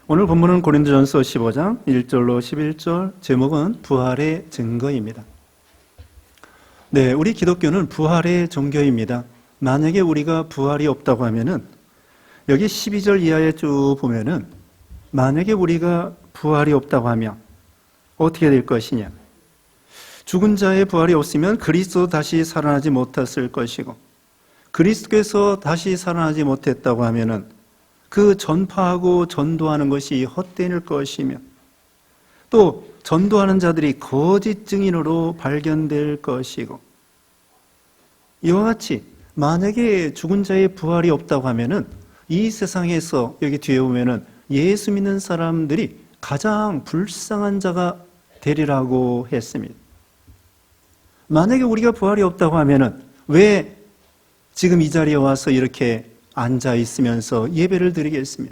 오늘 본문은 고린도전서 15장 1절로 11절, 제목은 부활의 증거입니다. 네, 우리 기독교는 부활의 종교입니다. 만약에 우리가 부활이 없다고 하면은 여기 12절 이하에 쭉 보면은 만약에 우리가 부활이 없다고 하면 어떻게 될 것이냐? 죽은 자의 부활이 없으면 그리스도 다시 살아나지 못했을 것이고, 그리스도께서 다시 살아나지 못했다고 하면은 그 전파하고 전도하는 것이 헛되일 것이며, 또 전도하는 자들이 거짓 증인으로 발견될 것이고, 이와 같이 만약에 죽은 자의 부활이 없다고 하면은 이 세상에서 여기 뒤에 보면은 예수 믿는 사람들이 가장 불쌍한 자가 되리라고 했습니다. 만약에 우리가 부활이 없다고 하면은 왜 지금 이 자리에 와서 이렇게 앉아 있으면서 예배를 드리겠으며,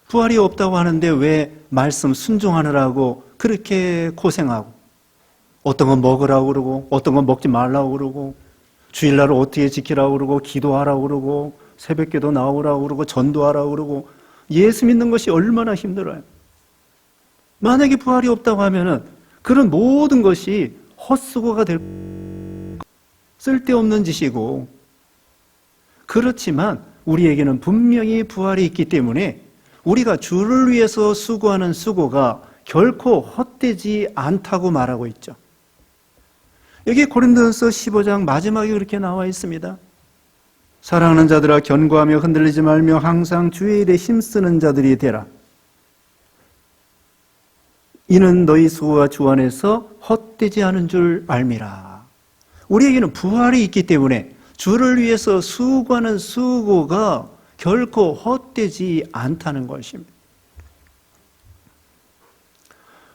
부활이 없다고 하는데 왜 말씀 순종하느라고 그렇게 고생하고, 어떤 건 먹으라고 그러고 어떤 건 먹지 말라고 그러고, 주일날을 어떻게 지키라고 그러고, 기도하라고 그러고, 새벽기도 나오라고 그러고, 전도하라고 그러고, 예수 믿는 것이 얼마나 힘들어요. 만약에 부활이 없다고 하면은 그런 모든 것이 헛수고가 될, 쓸데없는 짓이고, 그렇지만 우리에게는 분명히 부활이 있기 때문에 우리가 주를 위해서 수고하는 수고가 결코 헛되지 않다고 말하고 있죠. 여기 고린도전서 15장 마지막에 그렇게 나와 있습니다. 사랑하는 자들아, 견고하며 흔들리지 말며 항상 주의 일에 힘쓰는 자들이 되라. 이는 너희 수고가 주 안에서 헛되지 않은 줄 알미라. 우리에게는 부활이 있기 때문에 주를 위해서 수고하는 수고가 결코 헛되지 않다는 것입니다.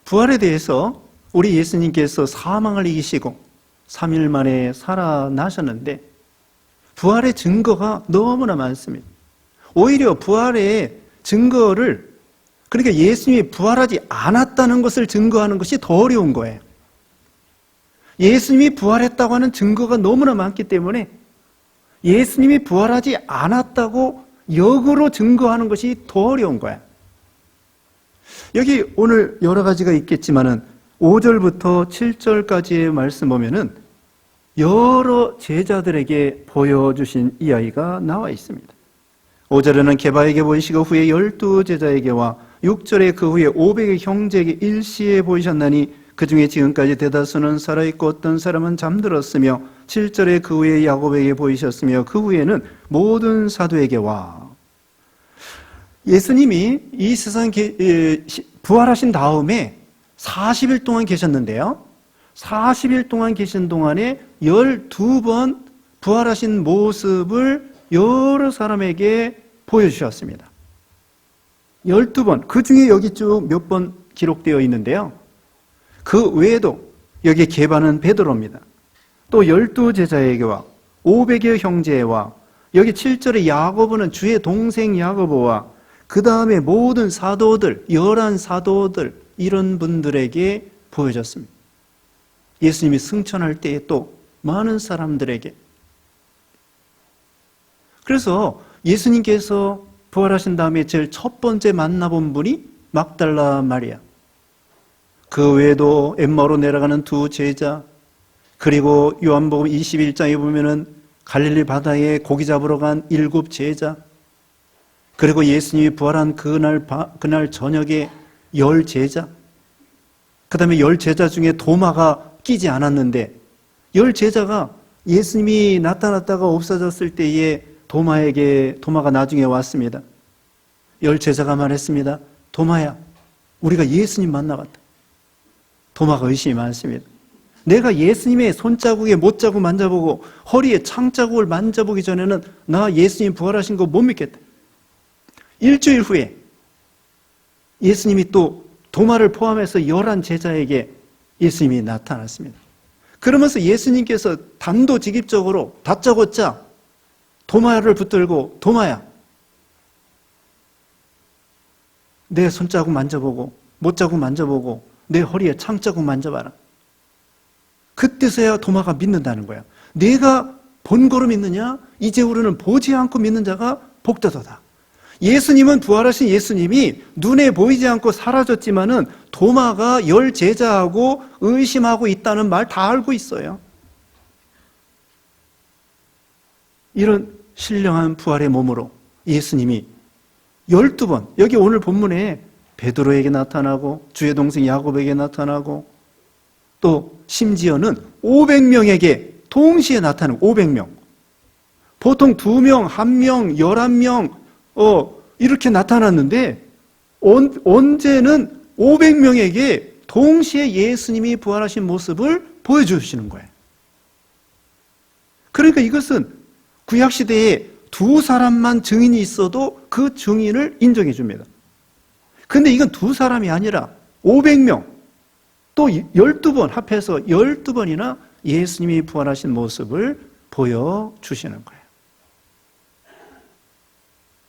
부활에 대해서 우리 예수님께서 사망을 이기시고 3일 만에 살아나셨는데 부활의 증거가 너무나 많습니다. 오히려 부활의 증거를, 그러니까 예수님이 부활하지 않았다는 것을 증거하는 것이 더 어려운 거예요. 예수님이 부활했다고 하는 증거가 너무나 많기 때문에 예수님이 부활하지 않았다고 역으로 증거하는 것이 더 어려운 거야. 여기 오늘 여러 가지가 있겠지만은 5절부터 7절까지의 말씀 보면은 여러 제자들에게 보여주신 이야기가 나와 있습니다. 5절에는 게바에게 보이시고 후에 12제자에게와 6절에 그 후에 500의 형제에게 일시에 보이셨나니 그 중에 지금까지 대다수는 살아있고 어떤 사람은 잠들었으며, 7절에 그 후에 야곱에게 보이셨으며 그 후에는 모든 사도에게와. 예수님이 이 세상 부활하신 다음에 40일 동안 계셨는데요, 40일 동안 계신 동안에 12번 부활하신 모습을 여러 사람에게 보여주셨습니다. 12번, 그 중에 여기 쭉 몇 번 기록되어 있는데요, 그 외에도 여기에 게바는 베드로입니다. 또 12제자에게와 500여 형제와, 여기 7절에 야고보는 주의 동생 야고보와, 그 다음에 모든 사도들, 11사도들, 이런 분들에게 보여졌습니다. 예수님이 승천할 때에 또 많은 사람들에게. 그래서 예수님께서 부활하신 다음에 제일 첫 번째 만나본 분이 막달라 마리아, 그 외에도 엠마오로 내려가는 두 제자, 그리고 요한복음 21장에 보면은 갈릴리 바다에 고기 잡으러 간 7 제자, 그리고 예수님이 부활한 그날 저녁에 10 제자, 그 다음에 10 제자 중에 도마가 끼지 않았는데 10 제자가 예수님이 나타났다가 없어졌을 때에 도마가 나중에 왔습니다. 10 제자가 말했습니다. 도마야, 우리가 예수님 만나봤다. 도마가 의심이 많습니다. 내가 예수님의 손자국에 못자국 만져보고 허리에 창자국을 만져보기 전에는 나 예수님 부활하신 거 못 믿겠다. 일주일 후에 예수님이 또 도마를 포함해서 11 제자에게 예수님이 나타났습니다. 그러면서 예수님께서 단도직입적으로 다짜고짜 도마를 붙들고, 도마야, 내 손자국 만져보고 못자국 만져보고 내 허리에 창자국 만져봐라. 그때서야 도마가 믿는다는 거야. 내가 본거로 믿느냐? 이제 우리는 보지 않고 믿는 자가 복되도다. 예수님은 부활하신 예수님이 눈에 보이지 않고 사라졌지만은 도마가 열 제자하고 의심하고 있다는 말 다 알고 있어요. 이런 신령한 부활의 몸으로 예수님이 12번, 여기 오늘 본문에 베드로에게 나타나고 주의 동생 야곱에게 나타나고 또 심지어는 500명에게 동시에 나타나고 500명. 보통 2명, 1명, 11명 이렇게 나타났는데 언제는 500명에게 동시에 예수님이 부활하신 모습을 보여주시는 거예요. 그러니까 이것은 구약시대에 2사람만 증인이 있어도 그 증인을 인정해 줍니다. 근데 이건 2사람이 아니라 500명 또 12번 합해서 12번이나 예수님이 부활하신 모습을 보여주시는 거예요.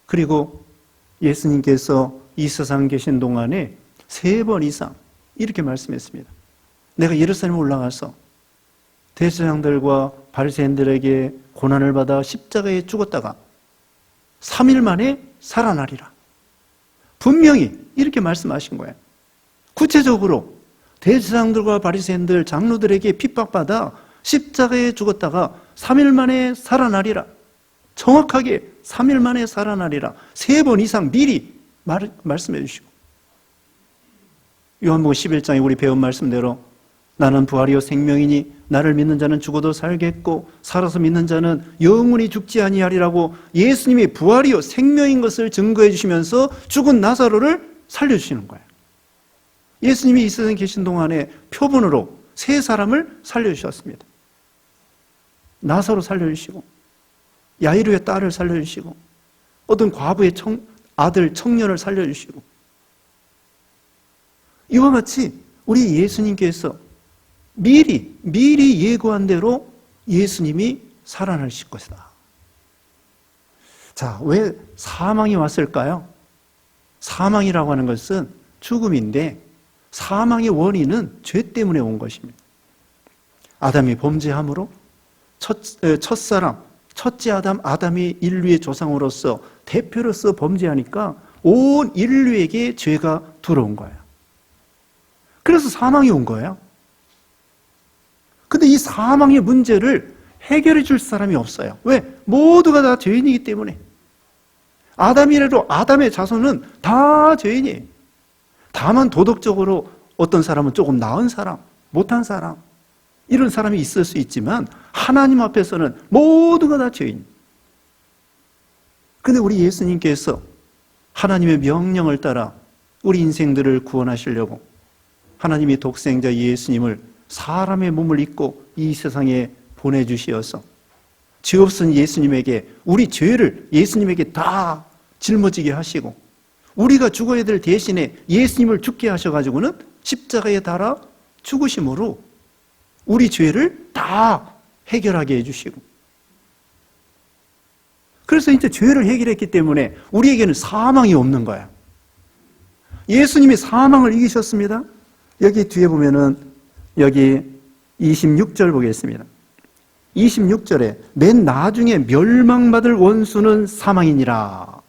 그리고 예수님께서 이 세상 계신 동안에 3번 이상 이렇게 말씀했습니다. 내가 예루살렘에 올라가서 대제사장들과 바리새인들에게 고난을 받아 십자가에 죽었다가 3일 만에 살아나리라. 분명히 이렇게 말씀하신 거예요. 구체적으로 대제사장들과 바리새인들 장로들에게 핍박받아 십자가에 죽었다가 3일 만에 살아나리라. 정확하게 3일 만에 살아나리라. 3번 이상 미리 말씀해 주시고, 요한복음 11장에 우리 배운 말씀대로 나는 부활이요 생명이니 나를 믿는 자는 죽어도 살겠고 살아서 믿는 자는 영원히 죽지 아니하리라고 예수님이 부활이요 생명인 것을 증거해 주시면서 죽은 나사로를 살려주시는 거예요. 예수님이 이 세상에 계신 동안에 표본으로 3사람을 살려주셨습니다. 나사로 살려주시고 야이루의 딸을 살려주시고 어떤 과부의 아들 청년을 살려주시고, 이와 같이 우리 예수님께서 미리 예고한 대로 예수님이 살아나실 것이다. 자, 왜 사망이 왔을까요? 사망이라고 하는 것은 죽음인데 사망의 원인은 죄 때문에 온 것입니다. 아담이 범죄함으로 첫사람, 첫째 아담이 인류의 조상으로서 대표로서 범죄하니까 온 인류에게 죄가 들어온 거예요. 그래서 사망이 온 거예요. 근데 이 사망의 문제를 해결해 줄 사람이 없어요. 왜? 모두가 다 죄인이기 때문에. 아담이라도 아담의 자손은 다 죄인이에요. 다만 도덕적으로 어떤 사람은 조금 나은 사람, 못한 사람, 이런 사람이 있을 수 있지만 하나님 앞에서는 모두가 다 죄인. 근데 우리 예수님께서 하나님의 명령을 따라 우리 인생들을 구원하시려고 하나님이 독생자 예수님을 사람의 몸을 입고 이 세상에 보내주시어서 죄 없은 예수님에게 우리 죄를 예수님에게 다 짊어지게 하시고 우리가 죽어야 될 대신에 예수님을 죽게 하셔가지고는 십자가에 달아 죽으심으로 우리 죄를 다 해결하게 해주시고, 그래서 이제 죄를 해결했기 때문에 우리에게는 사망이 없는 거야. 예수님이 사망을 이기셨습니다. 여기 뒤에 보면은 여기 26절 보겠습니다. 26절에 맨 나중에 멸망받을 원수는 사망이니라.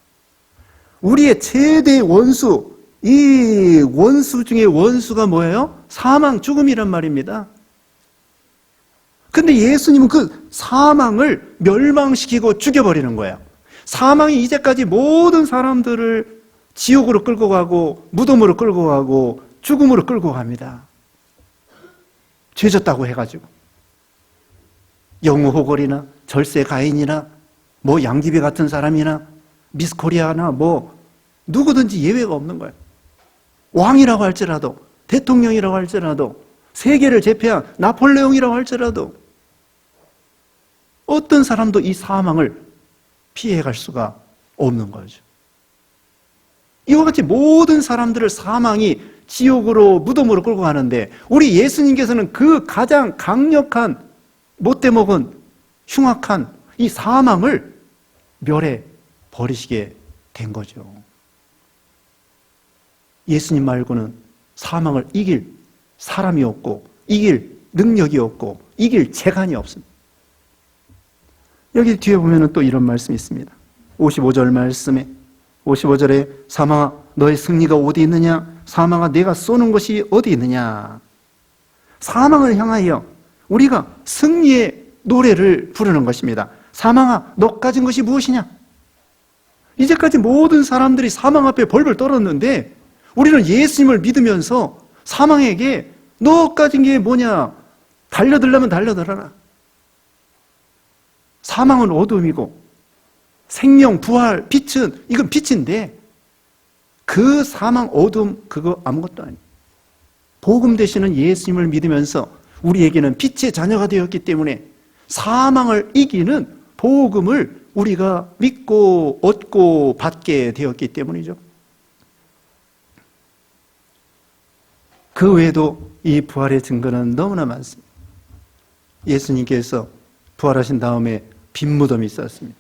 우리의 최대 원수, 이 원수 중에 원수가 뭐예요? 사망, 죽음이란 말입니다. 근데 예수님은 그 사망을 멸망시키고 죽여버리는 거예요. 사망이 이제까지 모든 사람들을 지옥으로 끌고 가고 무덤으로 끌고 가고 죽음으로 끌고 갑니다. 죄졌다고 해가지고 영우호걸이나 절세 가인이나 뭐 양귀비 같은 사람이나 미스 코리아나 뭐 누구든지 예외가 없는 거예요. 왕이라고 할지라도 대통령이라고 할지라도 세계를 제패한 나폴레옹이라고 할지라도 어떤 사람도 이 사망을 피해갈 수가 없는 거죠. 이와 같이 모든 사람들을 사망이 지옥으로 무덤으로 끌고 가는데 우리 예수님께서는 그 가장 강력한 못돼 먹은 흉악한 이 사망을 멸해 버리시게 된 거죠. 예수님 말고는 사망을 이길 사람이 없고 이길 능력이 없고 이길 재간이 없습니다. 여기 뒤에 보면 또 이런 말씀이 있습니다. 55절 말씀에 55절에 사망아 너의 승리가 어디 있느냐? 사망아 내가 쏘는 것이 어디 있느냐? 사망을 향하여 우리가 승리의 노래를 부르는 것입니다. 사망아 너 가진 것이 무엇이냐? 이제까지 모든 사람들이 사망 앞에 벌벌 떨었는데 우리는 예수님을 믿으면서 사망에게 너 가진 게 뭐냐? 달려들려면 달려들어라. 사망은 어둠이고 생명, 부활, 빛은 이건 빛인데 그 사망, 어둠 그거 아무것도 아니에요. 복음 되시는 예수님을 믿으면서 우리에게는 빛의 자녀가 되었기 때문에 사망을 이기는 복음을 우리가 믿고 얻고 받게 되었기 때문이죠. 그 외에도 이 부활의 증거는 너무나 많습니다. 예수님께서 부활하신 다음에 빈 무덤이 있었습니다.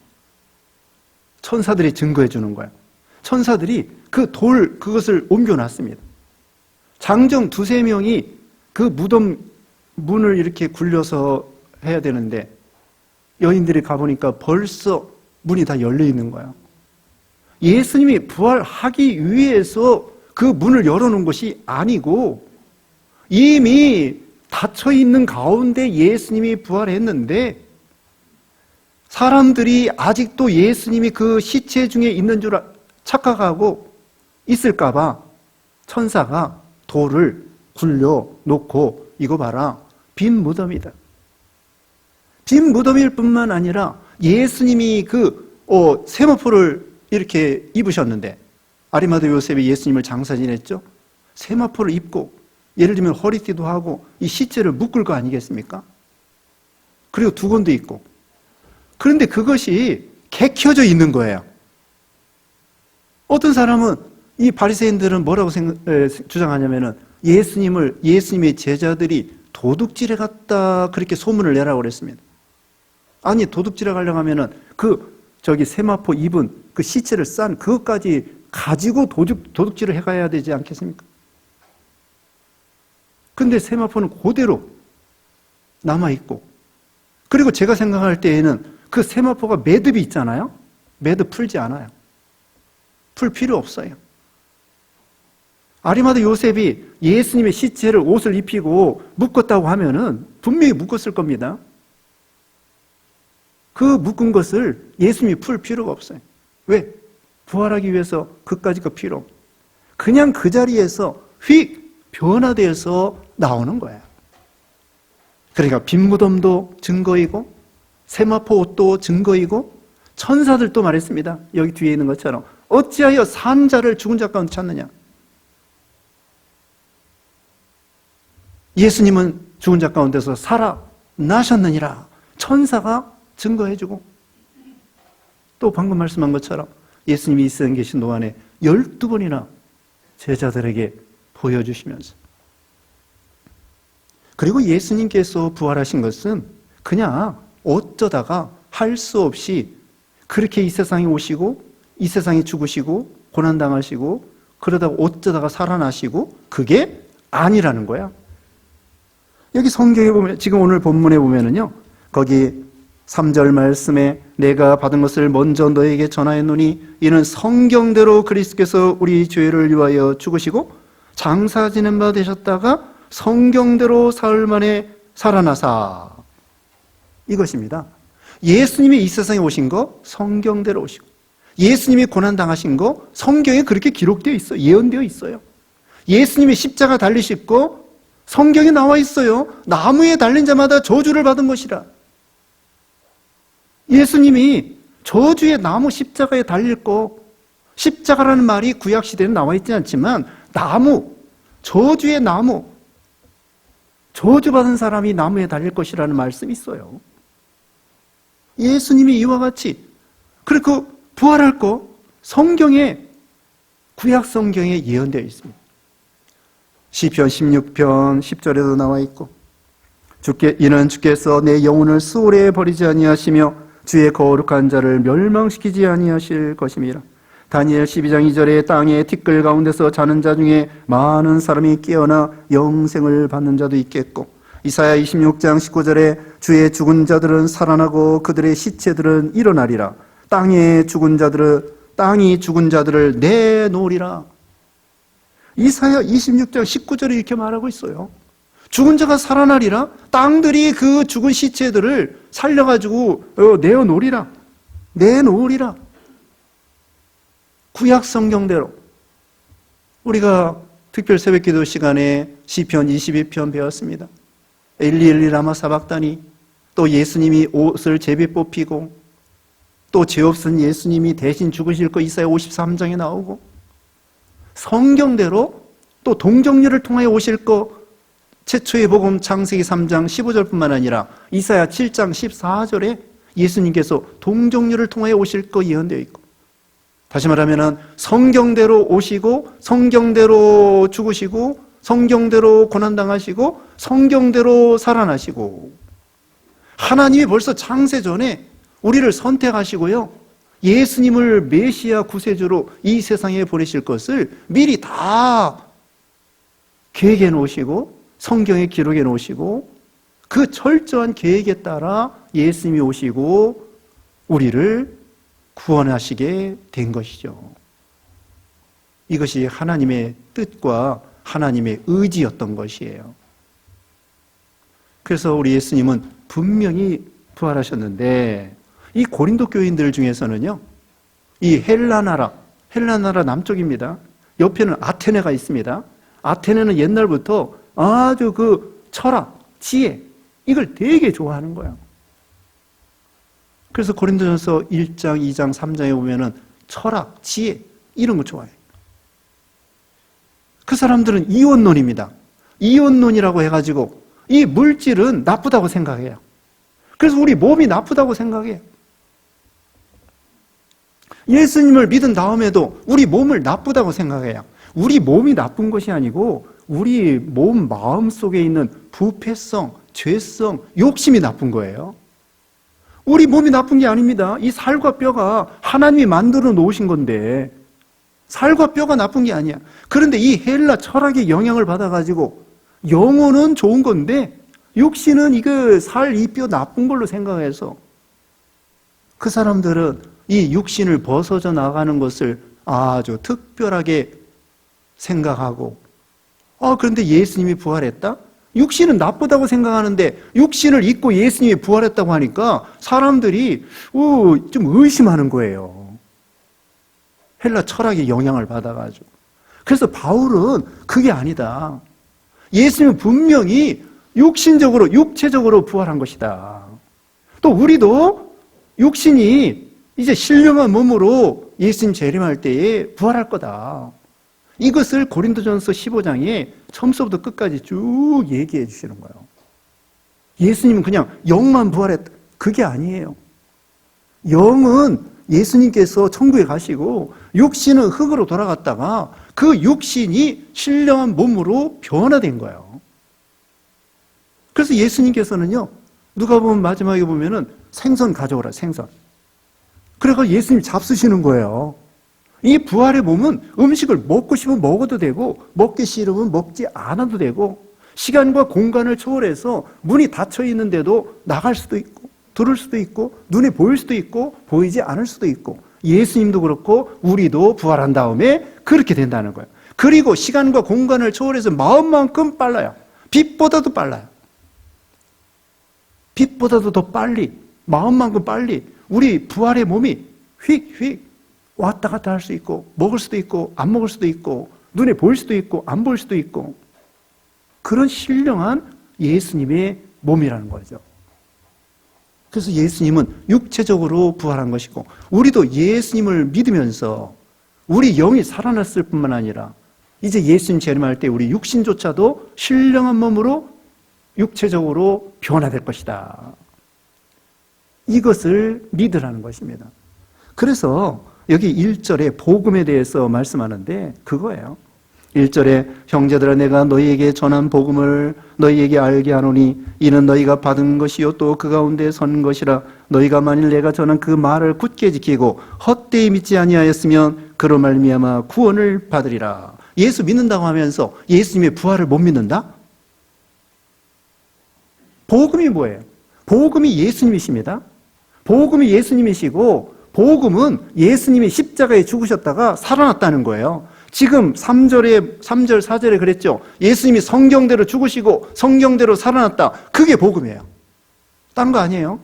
천사들이 증거해 주는 거예요. 천사들이 그 돌 그것을 옮겨놨습니다. 장정 두세 명이 그 무덤 문을 이렇게 굴려서 해야 되는데 여인들이 가보니까 벌써 문이 다 열려 있는 거예요. 예수님이 부활하기 위해서 그 문을 열어놓은 것이 아니고 이미 닫혀 있는 가운데 예수님이 부활했는데 사람들이 아직도 예수님이 그 시체 중에 있는 줄 착각하고 있을까봐 천사가 돌을 굴려 놓고 이거 봐라 빈 무덤이다. 빈 무덤일 뿐만 아니라 예수님이 그 세마포를 이렇게 입으셨는데 아리마다 요셉이 예수님을 장사 지냈죠. 세마포를 입고 예를 들면 허리띠도 하고 이 시체를 묶을 거 아니겠습니까? 그리고 두건도 있고 그런데 그것이 개켜져 있는 거예요. 어떤 사람은 이 바리새인들은 뭐라고 주장하냐면은 예수님의 제자들이 도둑질해 갔다 그렇게 소문을 내라고 그랬습니다. 아니 도둑질해 가려고 하면은 세마포 입은 그 시체를 싼 그것까지 가지고 도둑질을 해가야 되지 않겠습니까? 근데 세마포는 그대로 남아있고 그리고 제가 생각할 때에는 그 세마포가 매듭이 있잖아요. 매듭 풀지 않아요. 풀 필요 없어요. 아리마다 요셉이 예수님의 시체를 옷을 입히고 묶었다고 하면은 분명히 묶었을 겁니다. 그 묶은 것을 예수님이 풀 필요가 없어요. 왜? 부활하기 위해서 그까지 그 필요 없어요. 그냥 그 자리에서 휙 변화되어서 나오는 거예요. 그러니까 빈 무덤도 증거이고 세마포 옷도 증거이고 천사들도 말했습니다. 여기 뒤에 있는 것처럼 어찌하여 산 자를 죽은 자 가운데 찾느냐. 예수님은 죽은 자 가운데서 살아나셨느니라. 천사가 증거해주고 또 방금 말씀한 것처럼 예수님이 이 세상에 계신 동안에 12번이나 제자들에게 보여주시면서 그리고 예수님께서 부활하신 것은 그냥 어쩌다가 할 수 없이 그렇게 이 세상에 오시고 이 세상에 죽으시고 고난당하시고 그러다가 어쩌다가 살아나시고 그게 아니라는 거야. 여기 성경에 보면 지금 오늘 본문에 보면은요 거기 3절 말씀에 내가 받은 것을 먼저 너에게 전하였노니 이는 성경대로 그리스도께서 우리 죄를 위하여 죽으시고 장사 지낸 바 되셨다가 성경대로 사흘 만에 살아나사 이것입니다. 예수님이 이 세상에 오신 거 성경대로 오시고 예수님이 고난당하신 거 성경에 그렇게 기록되어 있어요. 예언되어 있어요. 예수님이 십자가 달리셨고 성경에 나와 있어요. 나무에 달린 자마다 저주를 받은 것이라. 예수님이 저주의 나무 십자가에 달릴 거 십자가라는 말이 구약시대에는 나와 있지 않지만 나무, 저주의 나무 저주받은 사람이 나무에 달릴 것이라는 말씀이 있어요. 예수님이 이와 같이 그리고 부활할 거 성경에 구약 성경에 예언되어 있습니다. 시편 16편 10절에도 나와 있고 이는 주께서 내 영혼을 수월에 버리지 아니하시며 주의 거룩한 자를 멸망시키지 아니하실 것임이라. 다니엘 12장 2절에 땅의 티끌 가운데서 자는 자 중에 많은 사람이 깨어나 영생을 받는 자도 있겠고 이사야 26장 19절에 주의 죽은 자들은 살아나고 그들의 시체들은 일어나리라. 땅의 죽은 자들은 땅이 죽은 자들을 내놓으리라. 이사야 26장 19절에 이렇게 말하고 있어요. 죽은 자가 살아나리라. 땅들이 그 죽은 시체들을 살려가지고 내어놓으리라. 내놓으리라. 구약 성경대로 우리가 특별 새벽기도 시간에 시편 22편 배웠습니다. 엘리 라마 사박다니, 또 예수님이 옷을 제비 뽑히고, 또 죄 없은 예수님이 대신 죽으실 거 이사야 53장에 나오고, 성경대로 또 동정녀를 통하여 오실 거 최초의 복음 창세기 3장 15절뿐만 아니라 이사야 7장 14절에 예수님께서 동정녀를 통하여 오실 거 예언되어 있고, 다시 말하면 성경대로 오시고 성경대로 죽으시고 성경대로 고난당하시고 성경대로 살아나시고, 하나님이 벌써 창세전에 우리를 선택하시고요, 예수님을 메시아 구세주로 이 세상에 보내실 것을 미리 다 계획해 놓으시고 성경에 기록해 놓으시고, 그 철저한 계획에 따라 예수님이 오시고 우리를 구원하시게 된 것이죠. 이것이 하나님의 뜻과 하나님의 의지였던 것이에요. 그래서 우리 예수님은 분명히 부활하셨는데, 이 고린도 교인들 중에서는요, 이 헬라 나라 남쪽입니다. 옆에는 아테네가 있습니다. 아테네는 옛날부터 아주 그 철학, 지혜, 이걸 되게 좋아하는 거예요. 그래서 고린도전서 1장, 2장, 3장에 보면은 철학, 지혜, 이런 거 좋아해요. 그 사람들은 이원론입니다. 이원론이라고 해가지고 이 물질은 나쁘다고 생각해요. 그래서 우리 몸이 나쁘다고 생각해요. 예수님을 믿은 다음에도 우리 몸을 나쁘다고 생각해요. 우리 몸이 나쁜 것이 아니고 우리 몸 마음 속에 있는 부패성, 죄성, 욕심이 나쁜 거예요. 우리 몸이 나쁜 게 아닙니다. 이 살과 뼈가 하나님이 만들어 놓으신 건데 살과 뼈가 나쁜 게 아니야. 그런데 이 헬라 철학의 영향을 받아가지고 영혼은 좋은 건데 육신은 이거 살, 이 뼈 나쁜 걸로 생각해서 그 사람들은 이 육신을 벗어져 나가는 것을 아주 특별하게 생각하고, 그런데 예수님이 부활했다? 육신은 나쁘다고 생각하는데 육신을 잊고 예수님이 부활했다고 하니까 사람들이 좀 의심하는 거예요. 헬라 철학의 영향을 받아가지고. 그래서 바울은 그게 아니다. 예수님은 분명히 육신적으로, 육체적으로 부활한 것이다. 또 우리도 육신이 이제 신령한 몸으로 예수님 재림할 때에 부활할 거다. 이것을 고린도전서 15장에 처음부터 끝까지 쭉 얘기해 주시는 거예요. 예수님은 그냥 영만 부활했다. 그게 아니에요. 영은 예수님께서 천국에 가시고 육신은 흙으로 돌아갔다가 그 육신이 신령한 몸으로 변화된 거예요. 그래서 예수님께서는요, 누가 보면 마지막에 보면은 생선 가져오라, 생선. 그래서 예수님 잡수시는 거예요. 이 부활의 몸은 음식을 먹고 싶으면 먹어도 되고 먹기 싫으면 먹지 않아도 되고, 시간과 공간을 초월해서 문이 닫혀 있는데도 나갈 수도 있고 들을 수도 있고 눈에 보일 수도 있고 보이지 않을 수도 있고, 예수님도 그렇고 우리도 부활한 다음에 그렇게 된다는 거예요. 그리고 시간과 공간을 초월해서 마음만큼 빨라요. 빛보다도 빨라요. 빛보다도 더 빨리, 마음만큼 빨리 우리 부활의 몸이 휙휙 왔다 갔다 할 수 있고, 먹을 수도 있고 안 먹을 수도 있고 눈에 보일 수도 있고 안 보일 수도 있고, 그런 신령한 예수님의 몸이라는 거죠. 그래서 예수님은 육체적으로 부활한 것이고, 우리도 예수님을 믿으면서 우리 영이 살아났을 뿐만 아니라 이제 예수님 재림할 때 우리 육신조차도 신령한 몸으로 육체적으로 변화될 것이다. 이것을 믿으라는 것입니다. 그래서 여기 1절에 복음에 대해서 말씀하는데 그거예요. 1절에 형제들아 내가 너희에게 전한 복음을 너희에게 알게 하노니 이는 너희가 받은 것이요 또 그 가운데 선 것이라. 너희가 만일 내가 전한 그 말을 굳게 지키고 헛되이 믿지 아니하였으면 그로 말미암아 구원을 받으리라. 예수 믿는다고 하면서 예수님의 부활을 못 믿는다? 복음이 뭐예요? 복음이 예수님이십니다. 복음이 예수님이시고 복음은 예수님이 십자가에 죽으셨다가 살아났다는 거예요. 지금 3절, 4절에 그랬죠. 예수님이 성경대로 죽으시고 성경대로 살아났다. 그게 복음이에요. 딴 거 아니에요.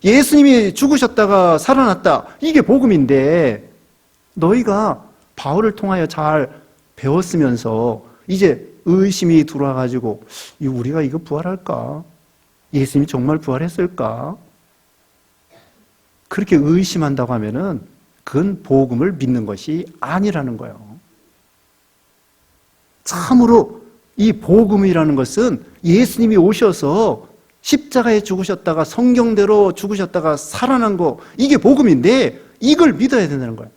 예수님이 죽으셨다가 살아났다. 이게 복음인데 너희가 바울을 통하여 잘 배웠으면서 이제 의심이 들어와가지고 우리가 이거 부활할까? 예수님이 정말 부활했을까? 그렇게 의심한다고 하면은 그건 복음을 믿는 것이 아니라는 거예요. 참으로 이 복음이라는 것은 예수님이 오셔서 십자가에 죽으셨다가 성경대로 죽으셨다가 살아난 거, 이게 복음인데 이걸 믿어야 된다는 거예요.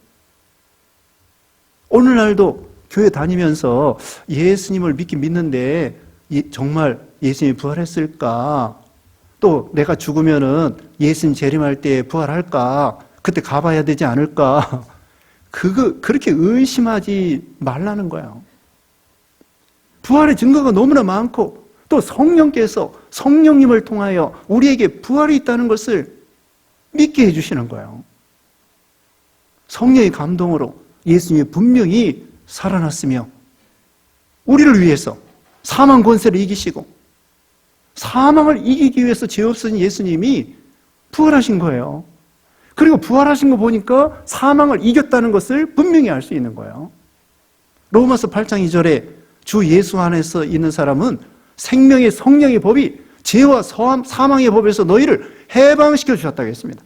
오늘날도 교회 다니면서 예수님을 믿긴 믿는데 정말 예수님이 부활했을까? 또 내가 죽으면은 예수님 재림할 때 부활할까? 그때 가봐야 되지 않을까? 그렇게 의심하지 말라는 거예요. 부활의 증거가 너무나 많고 또 성령께서 성령님을 통하여 우리에게 부활이 있다는 것을 믿게 해주시는 거예요. 성령의 감동으로 예수님이 분명히 살아났으며 우리를 위해서 사망 권세를 이기시고 사망을 이기기 위해서 죄 없으신 예수님이 부활하신 거예요. 그리고 부활하신 거 보니까 사망을 이겼다는 것을 분명히 알 수 있는 거예요. 로마서 8장 2절에 주 예수 안에서 있는 사람은 생명의 성령의 법이 죄와 사망의 법에서 너희를 해방시켜 주셨다고 했습니다.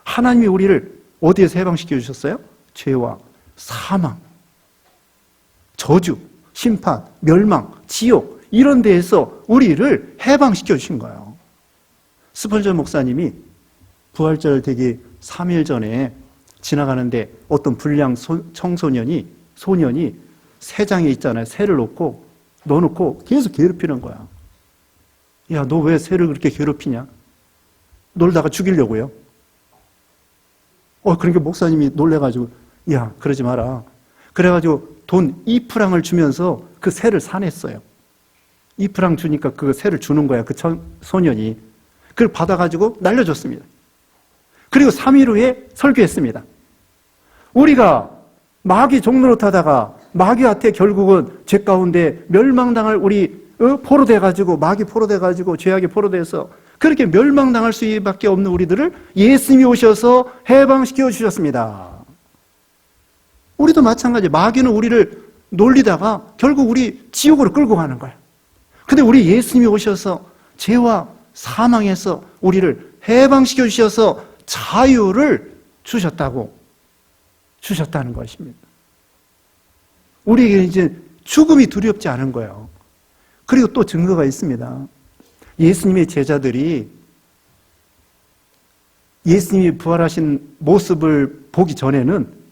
하나님이 우리를 어디에서 해방시켜 주셨어요? 죄와 사망, 저주, 심판, 멸망, 지옥 이런 데에서 우리를 해방시켜 주신 거예요. 스펄전 목사님이 부활절 되기 3일 전에 지나가는데 어떤 불량 소년이 새 장에 있잖아요. 새를 넣어놓고 계속 괴롭히는 거야. 야, 너 왜 새를 그렇게 괴롭히냐? 놀다가 죽이려고요. 그러니까 목사님이 놀래가지고 야, 그러지 마라. 그래가지고 돈 2프랑을 주면서 그 새를 사냈어요. 2프랑 주니까 그 새를 주는 거야. 그 소년이. 그걸 받아가지고 날려줬습니다. 그리고 3일 후에 설교했습니다. 우리가 마귀 종로로 타다가 마귀한테 결국은 죄 가운데 멸망당할 우리 포로돼가지고 마귀 포로돼가지고 죄악에 포로돼서 그렇게 멸망당할 수밖에 없는 우리들을 예수님이 오셔서 해방시켜 주셨습니다. 우리도 마찬가지. 마귀는 우리를 놀리다가 결국 우리 지옥으로 끌고 가는 거예요. 근데 우리 예수님이 오셔서 죄와 사망에서 우리를 해방시켜 주셔서 자유를 주셨다는 것입니다. 우리에게 이제 죽음이 두렵지 않은 거예요. 그리고 또 증거가 있습니다. 예수님의 제자들이 예수님이 부활하신 모습을 보기 전에는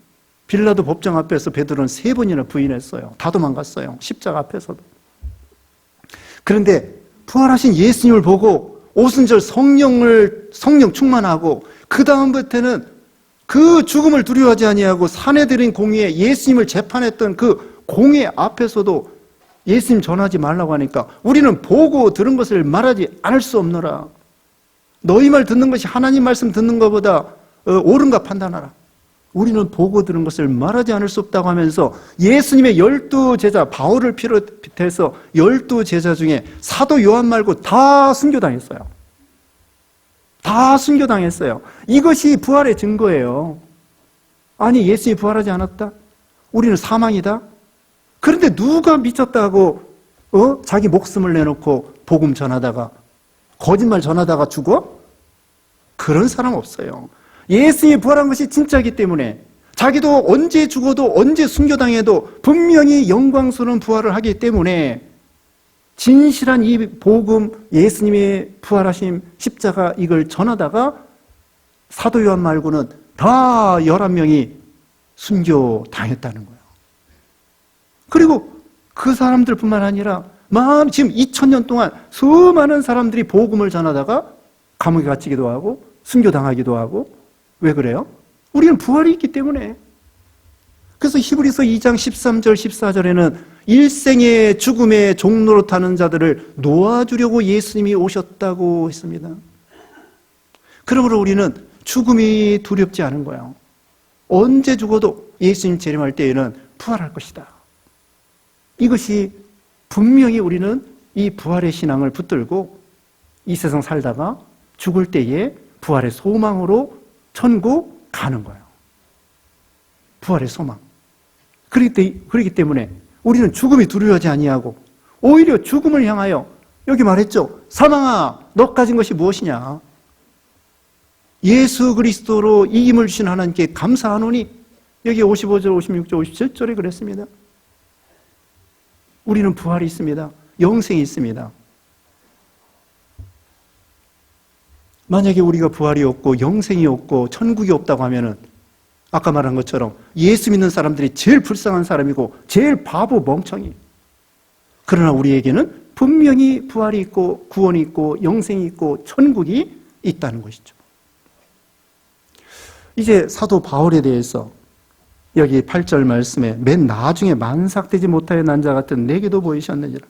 빌라도 법정 앞에서 베드로는 3번이나 부인했어요. 다 도망갔어요. 십자가 앞에서도. 그런데 부활하신 예수님을 보고 오순절 성령 충만하고 그 다음부터는 그 죽음을 두려워하지 아니하고 산에 들인 공의에 예수님을 재판했던 그 공의 앞에서도 예수님 전하지 말라고 하니까 우리는 보고 들은 것을 말하지 않을 수 없노라. 너희 말 듣는 것이 하나님 말씀 듣는 것보다 옳은가 판단하라. 우리는 보고 들은 것을 말하지 않을 수 없다고 하면서 예수님의 12제자 바울을 비롯해서 12제자 중에 사도 요한 말고 다 순교당했어요. 다 순교당했어요. 이것이 부활의 증거예요. 아니, 예수님이 부활하지 않았다? 우리는 사망이다? 그런데 누가 미쳤다고 자기 목숨을 내놓고 복음 전하다가 거짓말 전하다가 죽어? 그런 사람 없어요. 예수님이 부활한 것이 진짜이기 때문에 자기도 언제 죽어도 언제 순교당해도 분명히 영광스러운 부활을 하기 때문에 진실한 이 복음, 예수님의 부활하심, 십자가 이걸 전하다가 사도 요한 말고는 다 11명이 순교당했다는 거예요. 그리고 그 사람들뿐만 아니라 지금 2000년 동안 수많은 사람들이 복음을 전하다가 감옥에 갇히기도 하고 순교당하기도 하고. 왜 그래요? 우리는 부활이 있기 때문에. 그래서 히브리서 2장 13절 14절에는 일생의 죽음의 종로로 타는 자들을 놓아주려고 예수님이 오셨다고 했습니다. 그러므로 우리는 죽음이 두렵지 않은 거예요. 언제 죽어도 예수님 재림할 때에는 부활할 것이다. 이것이 분명히 우리는 이 부활의 신앙을 붙들고 이 세상 살다가 죽을 때에 부활의 소망으로 천국 가는 거예요. 부활의 소망. 그렇기 때문에 우리는 죽음이 두려워하지 아니하고 오히려 죽음을 향하여, 여기 말했죠. 사망아, 너 가진 것이 무엇이냐? 예수 그리스도로 이김을 주신 하나님께 감사하노니, 여기 55절, 56절, 57절에 그랬습니다. 우리는 부활이 있습니다. 영생이 있습니다. 만약에 우리가 부활이 없고 영생이 없고 천국이 없다고 하면은 아까 말한 것처럼 예수 믿는 사람들이 제일 불쌍한 사람이고 제일 바보 멍청이. 그러나 우리에게는 분명히 부활이 있고 구원이 있고 영생이 있고 천국이 있다는 것이죠. 이제 사도 바울에 대해서 여기 8절 말씀에 맨 나중에 만삭되지 못하여 난 자 같은 내게도 보이셨느니라.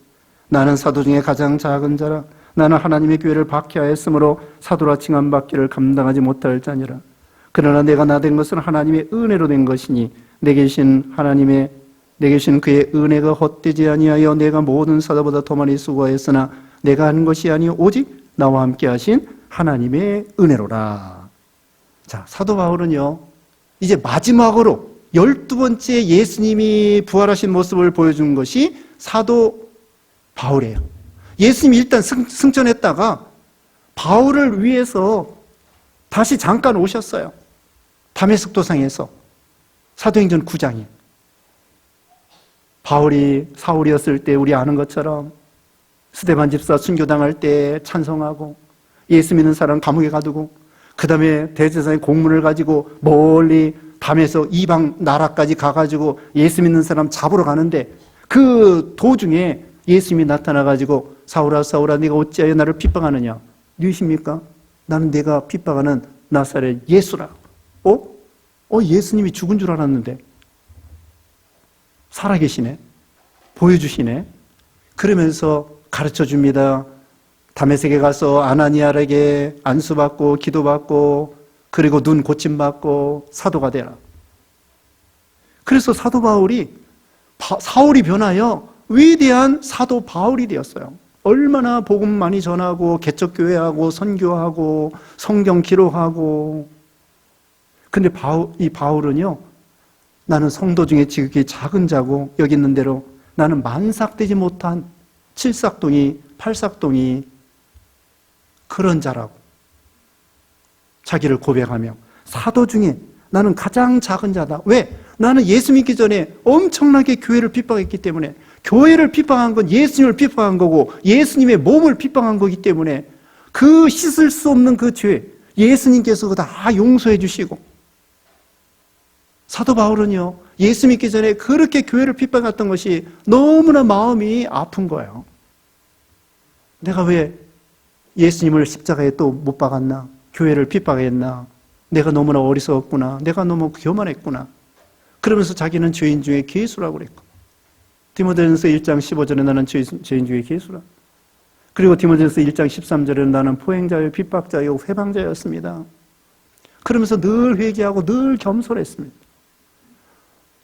나는 사도 중에 가장 작은 자라. 나는 하나님의 교회를 박해하였으므로 사도라 칭함받기를 감당하지 못할 자니라. 그러나 내가 나 된 것은 하나님의 은혜로 된 것이니 내게 계신 그의 은혜가 헛되지 아니하여 내가 모든 사도보다 더 많이 수고하였으나 내가 한 것이 아니요 오직 나와 함께 하신 하나님의 은혜로라. 자, 사도 바울은요, 이제 마지막으로 12번째 예수님이 부활하신 모습을 보여준 것이 사도 바울이에요. 예수님이 일단 승천했다가 바울을 위해서 다시 잠깐 오셨어요. 다메섹 도상에서. 사도행전 9장에. 바울이 사울이었을 때 우리 아는 것처럼 스데반 집사 순교당할 때 찬송하고 예수 믿는 사람 감옥에 가두고 그 다음에 대제사장의 공문을 가지고 멀리 담에서 이방 나라까지 가가지고 예수 믿는 사람 잡으러 가는데 그 도중에 예수님이 나타나가지고 사울아 사울아 네가 어찌하여 나를 핍박하느냐. 누구십니까? 나는 내가 핍박하는 나사렛 예수라. 예수님이 죽은 줄 알았는데 살아계시네. 보여주시네. 그러면서 가르쳐줍니다. 다메섹에 가서 아나니아에게 안수받고 기도받고 그리고 눈 고침받고 사도가 되라. 그래서 사도 바울이 사울이 변하여 위대한 사도 바울이 되었어요. 얼마나 복음 많이 전하고 개척교회하고 선교하고 성경 기록하고. 근데 이 바울은요, 나는 성도 중에 지극히 작은 자고 여기 있는 대로 나는 만삭되지 못한 칠삭동이 팔삭동이 그런 자라고 자기를 고백하며 사도 중에 나는 가장 작은 자다. 왜? 나는 예수 믿기 전에 엄청나게 교회를 핍박했기 때문에, 교회를 핍박한 건 예수님을 핍박한 거고 예수님의 몸을 핍박한 거기 때문에 그 씻을 수 없는 그 죄 예수님께서 다 용서해 주시고, 사도 바울은요 예수 믿기 전에 그렇게 교회를 핍박했던 것이 너무나 마음이 아픈 거예요. 내가 왜 예수님을 십자가에 또 못 박았나? 교회를 핍박했나? 내가 너무나 어리석었구나. 내가 너무 교만했구나. 그러면서 자기는 죄인 중에 괴수라고 그랬고, 디모데전서 1장 15절에 나는 죄인 중에 괴수라. 그리고 디모데전서 1장 13절에 나는 포행자요 핍박자요 회방자였습니다. 그러면서 늘 회개하고 늘 겸손했습니다.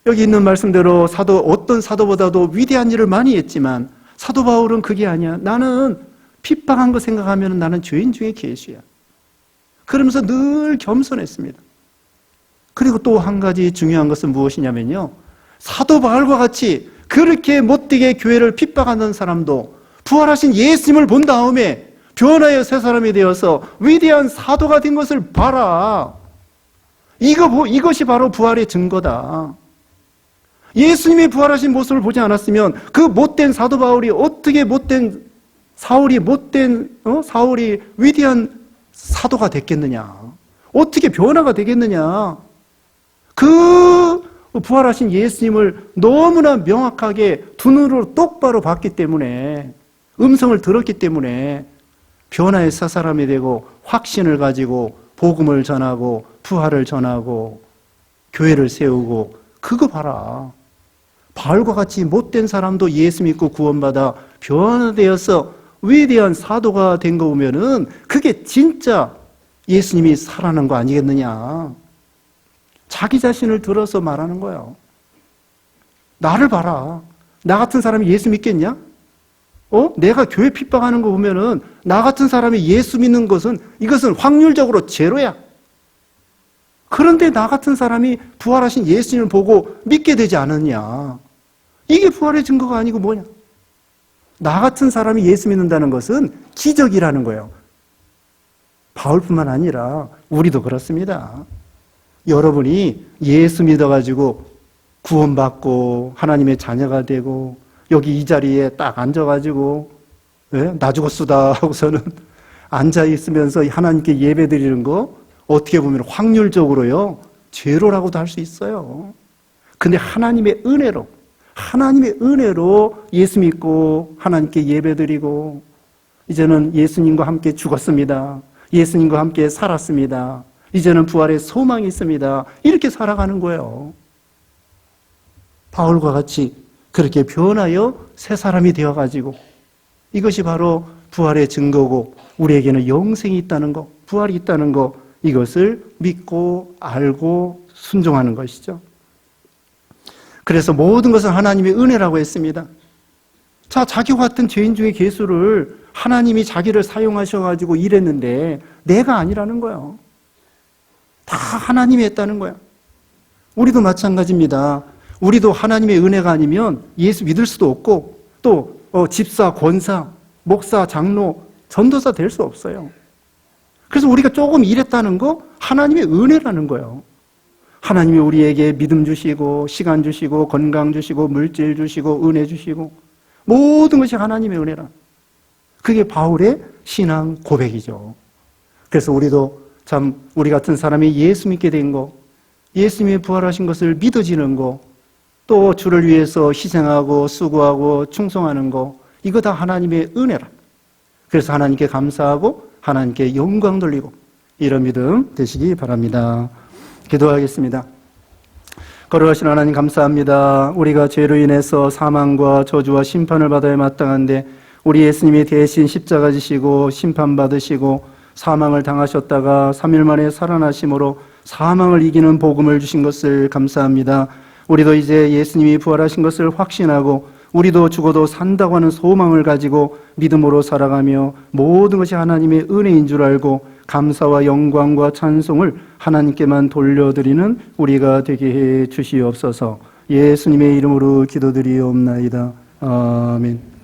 여기 있는 말씀대로 어떤 사도보다도 위대한 일을 많이 했지만 사도 바울은 그게 아니야. 나는 핍박한 거 생각하면 나는 죄인 중에 괴수야. 그러면서 늘 겸손했습니다. 그리고 또 한 가지 중요한 것은 무엇이냐면요, 사도 바울과 같이 그렇게 못되게 교회를 핍박하는 사람도 부활하신 예수님을 본 다음에 변하여 새 사람이 되어서 위대한 사도가 된 것을 봐라. 이것이 바로 부활의 증거다. 예수님이 부활하신 모습을 보지 않았으면 그 못된 사도 바울이 어떻게 사울이 위대한 사도가 됐겠느냐? 어떻게 변화가 되겠느냐? 그 부활하신 예수님을 너무나 명확하게 두 눈으로 똑바로 봤기 때문에, 음성을 들었기 때문에 변화의 새 사람이 되고 확신을 가지고 복음을 전하고 부활을 전하고 교회를 세우고. 그거 봐라. 바울과 같이 못된 사람도 예수 믿고 구원받아 변화되어서 위대한 사도가 된 거 보면은 그게 진짜 예수님이 살아난 거 아니겠느냐. 자기 자신을 들어서 말하는 거예요. 나를 봐라. 나 같은 사람이 예수 믿겠냐? 내가 교회 핍박하는 거 보면은 나 같은 사람이 예수 믿는 것은 이것은 확률적으로 제로야. 그런데 나 같은 사람이 부활하신 예수님을 보고 믿게 되지 않았냐. 이게 부활의 증거가 아니고 뭐냐. 나 같은 사람이 예수 믿는다는 것은 기적이라는 거예요. 바울뿐만 아니라 우리도 그렇습니다. 여러분이 예수 믿어가지고 구원받고 하나님의 자녀가 되고 여기 이 자리에 딱 앉아가지고 나 죽었수다 하고서는 앉아있으면서 하나님께 예배드리는 거 어떻게 보면 확률적으로요 제로라고도 할 수 있어요. 근데 하나님의 은혜로 예수 믿고 하나님께 예배드리고 이제는 예수님과 함께 죽었습니다. 예수님과 함께 살았습니다. 이제는 부활의 소망이 있습니다. 이렇게 살아가는 거예요. 바울과 같이 그렇게 변하여 새 사람이 되어가지고 이것이 바로 부활의 증거고 우리에게는 영생이 있다는 거, 부활이 있다는 거 이것을 믿고 알고 순종하는 것이죠. 그래서 모든 것은 하나님의 은혜라고 했습니다. 자, 자기와 같은 죄인 중에 괴수를 하나님이 자기를 사용하셔가지고 일했는데 내가 아니라는 거예요. 다 하나님이 했다는 거야. 우리도 마찬가지입니다. 우리도 하나님의 은혜가 아니면 예수 믿을 수도 없고 또 집사, 권사, 목사, 장로, 전도사 될 수 없어요. 그래서 우리가 조금 일했다는 거 하나님의 은혜라는 거예요. 하나님이 우리에게 믿음 주시고 시간 주시고 건강 주시고 물질 주시고 은혜 주시고 모든 것이 하나님의 은혜라. 그게 바울의 신앙 고백이죠. 그래서 우리도 참 우리 같은 사람이 예수 믿게 된 거, 예수님이 부활하신 것을 믿어지는 거, 또 주를 위해서 희생하고 수고하고 충성하는 거, 이거 다 하나님의 은혜라. 그래서 하나님께 감사하고 하나님께 영광 돌리고 이런 믿음 되시기 바랍니다. 기도하겠습니다. 거룩하신 하나님 감사합니다. 우리가 죄로 인해서 사망과 저주와 심판을 받아야 마땅한데 우리 예수님이 대신 십자가 지시고 심판받으시고 사망을 당하셨다가 3일 만에 살아나심으로 사망을 이기는 복음을 주신 것을 감사합니다. 우리도 이제 예수님이 부활하신 것을 확신하고 우리도 죽어도 산다고 하는 소망을 가지고 믿음으로 살아가며 모든 것이 하나님의 은혜인 줄 알고 감사와 영광과 찬송을 하나님께만 돌려드리는 우리가 되게 해 주시옵소서. 예수님의 이름으로 기도드리옵나이다. 아멘.